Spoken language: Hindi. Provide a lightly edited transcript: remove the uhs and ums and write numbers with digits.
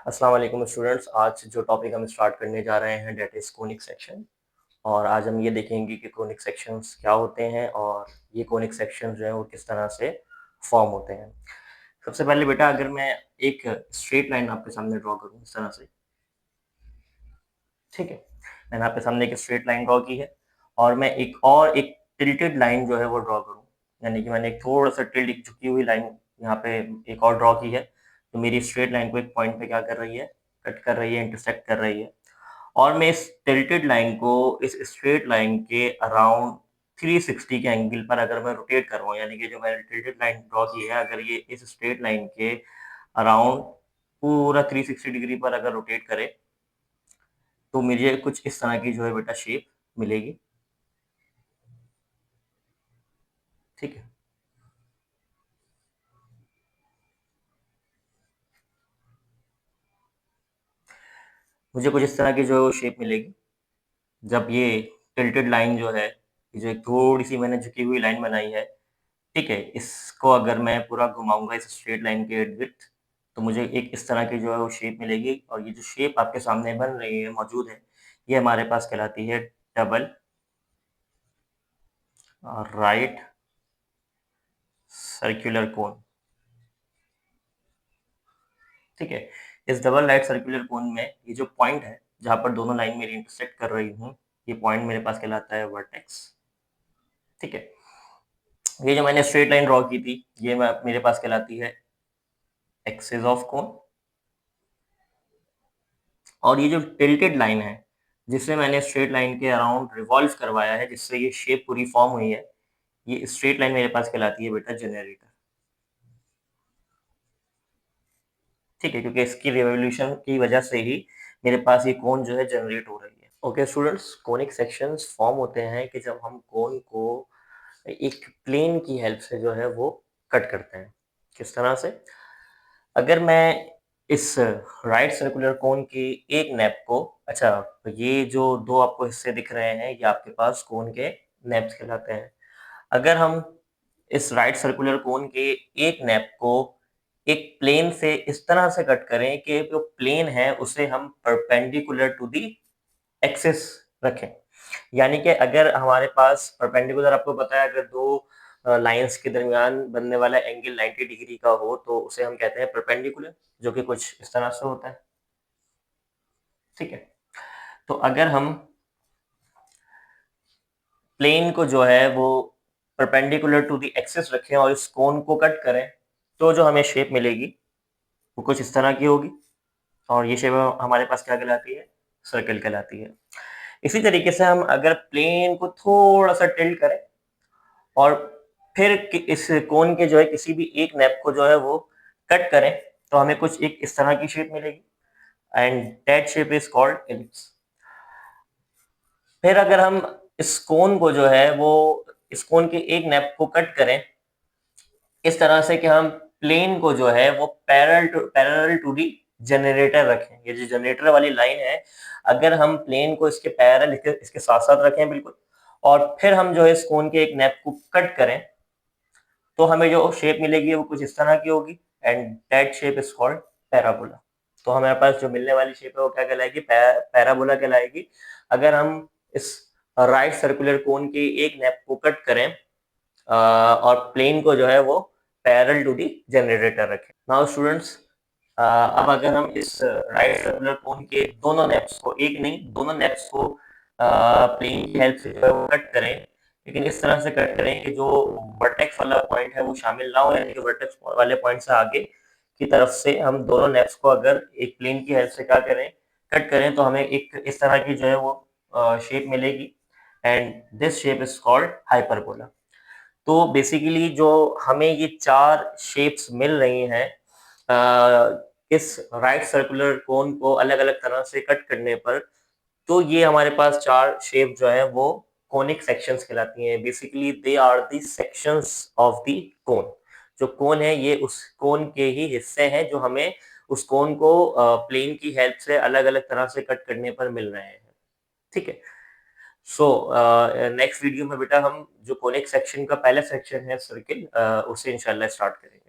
अस्सलाम वालेकुम स्टूडेंट्स। आज जो टॉपिक हम स्टार्ट करने जा रहे हैं डेट इज़ कोनिक सेक्शन। और आज हम ये देखेंगे कि कोनिक सेक्शंस क्या होते हैं और ये कोनिक सेक्शन जो है वो किस तरह से फॉर्म होते हैं। सबसे पहले बेटा अगर मैं एक स्ट्रेट लाइन आपके सामने ड्रॉ करूँ इस तरह से, ठीक है, मैंने आपके सामने एक स्ट्रेट लाइन ड्रॉ की है और मैं एक टिल्टेड लाइन जो है वो ड्रॉ करूँ, यानी कि मैंने एक थोड़ा सा टिल्ट एक झुकी हुई लाइन यहाँ पे एक और ड्रॉ की है। तो मेरी स्ट्रेट लाइन को एक पॉइंट पे क्या कर रही है, कट कर रही है, इंटरसेक्ट कर रही है। और मैं इस टिल्टेड लाइन को इस स्ट्रेट लाइन के अराउंड 360 के एंगल पर अगर मैं रोटेट करवाऊँ, यानी कि जो मैंने टिल्टेड लाइन ड्रॉ की है अगर ये इस स्ट्रेट लाइन के अराउंड पूरा 360 डिग्री पर अगर रोटेट करे तो मुझे कुछ इस तरह की जो है बेटा शेप मिलेगी। ठीक है, मुझे कुछ इस तरह की जो शेप मिलेगी जब ये टिल्टेड लाइन जो है, ये जो एक थोड़ी सी मैंने झुकी हुई लाइन बनाई है, ठीक है, इसको अगर मैं पूरा घुमाऊंगा इस स्ट्रेट लाइन के इर्द गिर्द तो मुझे एक इस तरह की जो है वो शेप मिलेगी। और ये जो शेप आपके सामने बन रही है, मौजूद है, ये हमारे पास कहलाती है डबल राइट सर्कुलर कोन। ठीक है, इस डबल राइट सर्कुलर कोन में ये जो पॉइंट है जहां पर दोनों लाइन मेरी इंटरसेक्ट कर रही हूँ, ये पॉइंट मेरे पास कहलाता है वर्टेक्स। ठीक है, ये जो मैंने स्ट्रेट लाइन ड्रॉ की थी ये मेरे पास कहलाती है एक्सिस ऑफ कोन। और ये जो टिल्टेड लाइन है जिसे मैंने स्ट्रेट लाइन के अराउंड रिवॉल्व करवाया है, जिससे ये शेप पूरी फॉर्म हुई है, ये स्ट्रेट लाइन मेरे पास कहलाती है बेटा जनरेटर। ठीक है, क्योंकि इसकी रिवोल्यूशन की वजह से ही मेरे पास ये कोन जो है जनरेट हो रही है। Okay students, conic sections form होते हैं कि जब हम कोन को एक प्लेन की हेल्प से जो है वो कट करते हैं। किस तरह से? अगर मैं इस राइट सर्कुलर कोन की एक नैप को, अच्छा, तो ये जो दो आपको हिस्से दिख रहे हैं ये आपके पास कोन के नैप्स कहलाते हैं। अगर हम इस राइट सर्कुलर कोन के एक नैप को एक प्लेन से इस तरह से कट करें कि जो प्लेन है उसे हम परपेंडिकुलर टू दी एक्सिस रखें, यानी कि अगर हमारे पास परपेंडिकुलर, आपको पता है अगर दो लाइंस के दरमियान बनने वाला एंगल 90 डिग्री का हो तो उसे हम कहते हैं परपेंडिकुलर, जो कि कुछ इस तरह से होता है। ठीक है, तो अगर हम प्लेन को जो है वो परपेंडिकुलर टू द एक्सिस रखें और इस कोन को कट करें तो जो हमें शेप मिलेगी वो कुछ इस तरह की होगी। और ये शेप हमारे पास क्या कहलाती है? सर्कल कहलाती है। इसी तरीके से हम अगर प्लेन को थोड़ा सा टिल्ट करें और फिर इस कोन के जो है किसी भी एक नैप को जो है वो कट करें तो हमें कुछ एक इस तरह की शेप मिलेगी and that shape is called ellipse. फिर अगर हम इस कोन को जो है वो इस कोन के एक नैप को कट करें इस तरह से कि हम प्लेन को जो है वो पैरेलल टू दी जनरेटर रखें। ये जो जनरेटर वाली लाइन है, अगर हम प्लेन को इसके पैरेलल इसके साथ साथ रखें बिल्कुल, और फिर हम जो है इस कोन के एक नैप को कट करें तो हमें जो शेप मिलेगी वो कुछ इस तरह की होगी and that shape is called parabola. तो हमारे पास जो मिलने वाली शेप है वो क्या कहलाएगी? पैराबोला कहलाएगी। अगर हम इस राइट सर्कुलर कोन के एक नैप को कट करें और प्लेन को जो है वो पैरेलल टू दी जनरेटर रखें। नाउ स्टूडेंट्स, अब अगर हम इस राइट सर्कुलर कोन के दोनों नैप्स को, एक नहीं दोनों नैप्स को प्लेन की हेल्प से जो है वो कट करें, लेकिन इस तरह से कट करें कि जो वर्टेक्स वाला पॉइंट है वो शामिल ना हो, यानी कि वर्टेक्स वाले पॉइंट से आगे की तरफ से हम दोनों नैप्स को अगर एक प्लेन की हेल्प से क्या करें, कट करें, तो हमें एक इस तरह की जो है वो शेप मिलेगी and this shape is called hyperbola. तो बेसिकली जो हमें ये चार शेप्स मिल रही हैं इस राइट सर्कुलर कोन को अलग अलग तरह से कट करने पर, तो ये हमारे पास चार शेप जो है वो कोनिक सेक्शंस कहलाती हैं। Basically they are the sections of the cone. जो कोन है ये उस कोन के ही हिस्से हैं जो हमें उस कोन को प्लेन की हेल्प से अलग अलग तरह से कट करने पर मिल रहे हैं। ठीक है, सो नेक्स्ट वीडियो में बेटा हम जो कोनिक सेक्शन का पहला सेक्शन है सर्किल, उसे इंशाल्लाह स्टार्ट करेंगे।